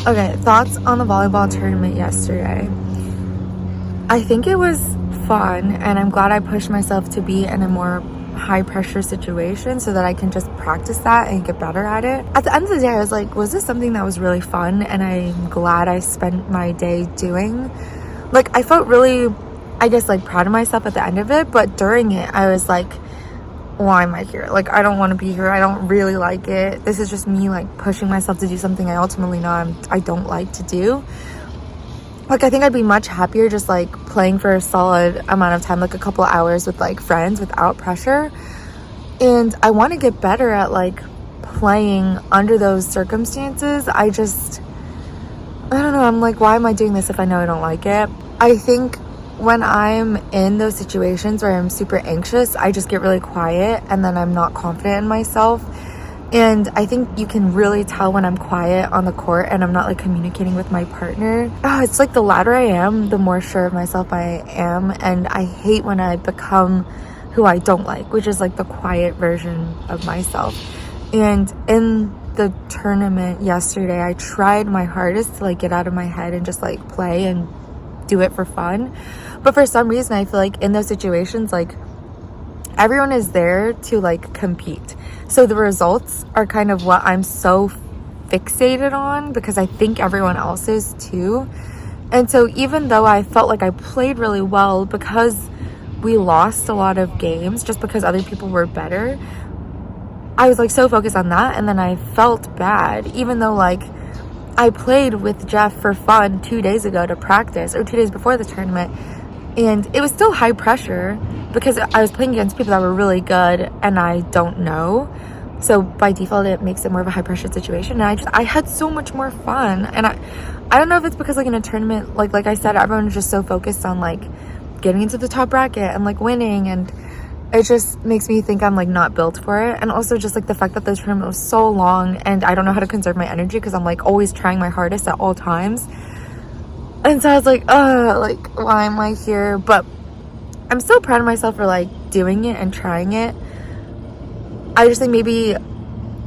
Okay, thoughts on the volleyball tournament yesterday. I think it was fun, and I'm glad I pushed myself to be in a more high pressure situation so that I can just practice that and get better at it. At the end of the day, I was like, was this something that was really fun? And I'm glad I spent my day doing. Like, I felt really, I guess, like proud of myself at the end of it, but during it, I was like, why am I here? Like, I don't want to be here. I don't really like it. This is just me like pushing myself to do something I ultimately know I don't like to do. Like, I think I'd be much happier just like playing for a solid amount of time, like a couple hours with like friends without pressure. And I want to get better at like playing under those circumstances. I don't know. I'm like, why am I doing this if I know I don't like it? I think when I'm in those situations where I'm super anxious, I just get really quiet and then I'm not confident in myself. And I think you can really tell when I'm quiet on the court and I'm not like communicating with my partner. It's like the louder I am, the more sure of myself I am. And I hate when I become who I don't like, which is like the quiet version of myself. And in the tournament yesterday, I tried my hardest to like get out of my head and just like play and do it for fun. But for some reason, I feel like in those situations, like everyone is there to like compete. So the results are kind of what I'm so fixated on because I think everyone else is too. And so even though I felt like I played really well because we lost a lot of games just because other people were better, I was like so focused on that, and then I felt bad even though like I played with Jeff for fun 2 days ago to practice, or 2 days before the tournament, and it was still high pressure because I was playing against people that were really good and I don't know. So by default, it makes it more of a high pressure situation. And I had so much more fun. And I don't know if it's because like in a tournament, like I said, everyone's just so focused on like getting into the top bracket and like winning, and it just makes me think I'm like not built for it. And also just like the fact that the tournament was so long and I don't know how to conserve my energy because I'm like always trying my hardest at all times. And so I was like, like, why am I here? But I'm so proud of myself for like doing it and trying it. I just think maybe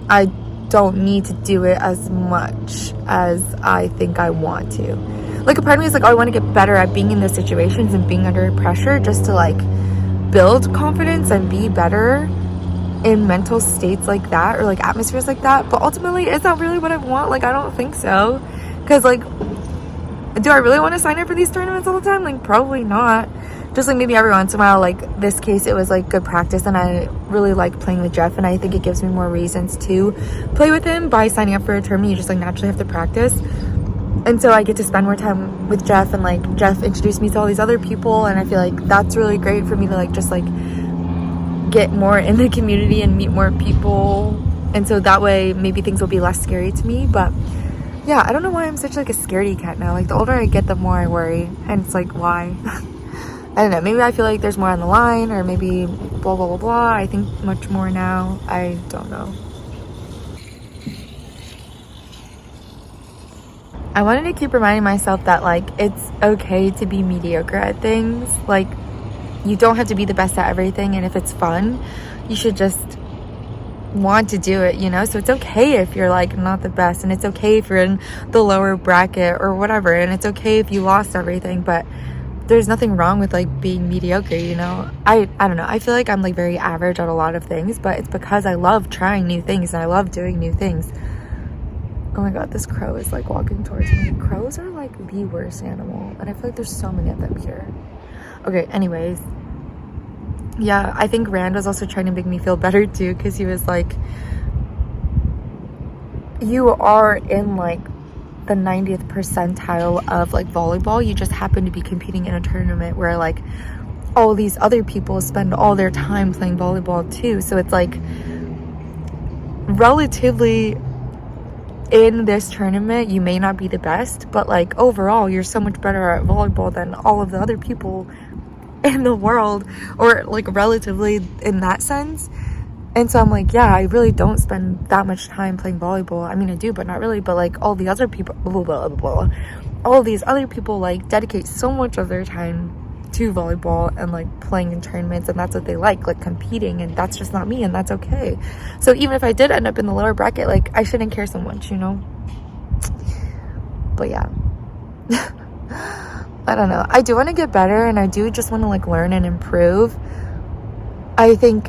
I don't need to do it as much as I think I want to. Like, a part of me is like, oh, I want to get better at being in those situations and being under pressure just to like build confidence and be better in mental states like that, or like atmospheres like that. But ultimately, is that really what I want? Like, I don't think so. Because like, do I really want to sign up for these tournaments all the time? Like, probably not. Just like maybe every once in a while, like this case, it was like good practice, and I really like playing with Jeff, and I think it gives me more reasons to play with him. By signing up for a tournament, you just like naturally have to practice, and so I get to spend more time with Jeff, and like Jeff introduced me to all these other people, and I feel like that's really great for me to like just like get more in the community and meet more people, and so that way maybe things will be less scary to me. But yeah, I don't know why I'm such like a scaredy cat now. Like, the older I get, the more I worry, and it's like, why? I don't know, maybe I feel like there's more on the line, or maybe blah, blah, blah, blah. I think much more now. I don't know. I wanted to keep reminding myself that, like, it's okay to be mediocre at things. Like, you don't have to be the best at everything, and if it's fun, you should just want to do it, you know? So it's okay if you're, like, not the best, and it's okay if you're in the lower bracket or whatever, and it's okay if you lost everything, but there's nothing wrong with like being mediocre, you know? I don't know. I feel like I'm like very average at a lot of things, but it's because I love trying new things and I love doing new things. Oh my god, this crow is like walking towards me. Crows are like the worst animal, and I feel like there's so many of them here. Okay, anyways. Yeah, I think Rand was also trying to make me feel better too, because he was like, you are in like the 90th percentile of like volleyball. You just happen to be competing in a tournament where like all these other people spend all their time playing volleyball too. So it's like relatively in this tournament you may not be the best, but like overall you're so much better at volleyball than all of the other people in the world, or like relatively in that sense. And so I'm like, yeah, I really don't spend that much time playing volleyball. I mean, I do, but not really. But like all the other people, blah, blah, blah, blah, all these other people like dedicate so much of their time to volleyball and like playing in tournaments, and that's what they like competing, and that's just not me, and that's okay. So even if I did end up in the lower bracket, like I shouldn't care so much, you know? But yeah. I don't know. I do want to get better, and I do just want to like learn and improve. I think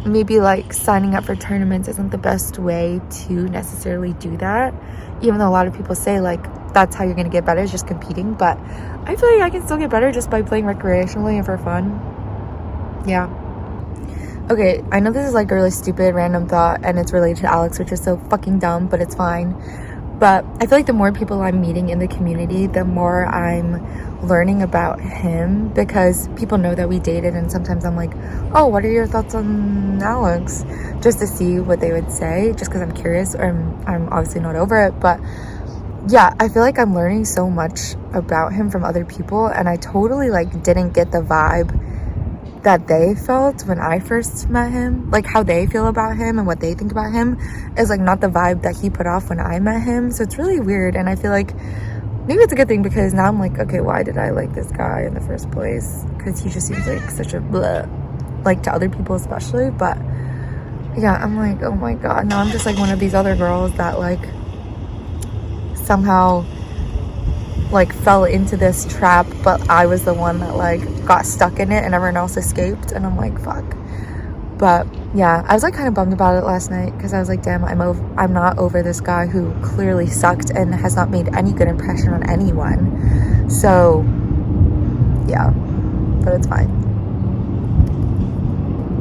maybe like signing up for tournaments isn't the best way to necessarily do that, even though a lot of people say like that's how you're going to get better, is just competing. But I feel like I can still get better just by playing recreationally and for fun. Yeah. Okay, I know this is like a really stupid random thought, and it's related to Alex, which is so fucking dumb, but it's fine. But I feel like the more people I'm meeting in the community, the more I'm learning about him, because people know that we dated, and sometimes I'm like, oh, what are your thoughts on Alex? Just to see what they would say, just because I'm curious, or I'm obviously not over it. But yeah, I feel like I'm learning so much about him from other people, and I totally like didn't get the vibe that they felt when I first met him. Like how they feel about him and what they think about him is like not the vibe that he put off when I met him. So it's really weird, and I feel like maybe it's a good thing, because now I'm like, okay, why did I like this guy in the first place? Because he just seems like such a bleh, like to other people especially. But yeah, I'm like, oh my god, now I'm just like one of these other girls that like somehow like fell into this trap, but I was the one that like got stuck in it and everyone else escaped, and I'm like, fuck. But yeah, I was like kind of bummed about it last night, because I was like, damn, I'm not over this guy who clearly sucked and has not made any good impression on anyone. So yeah, but it's fine.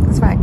It's fine.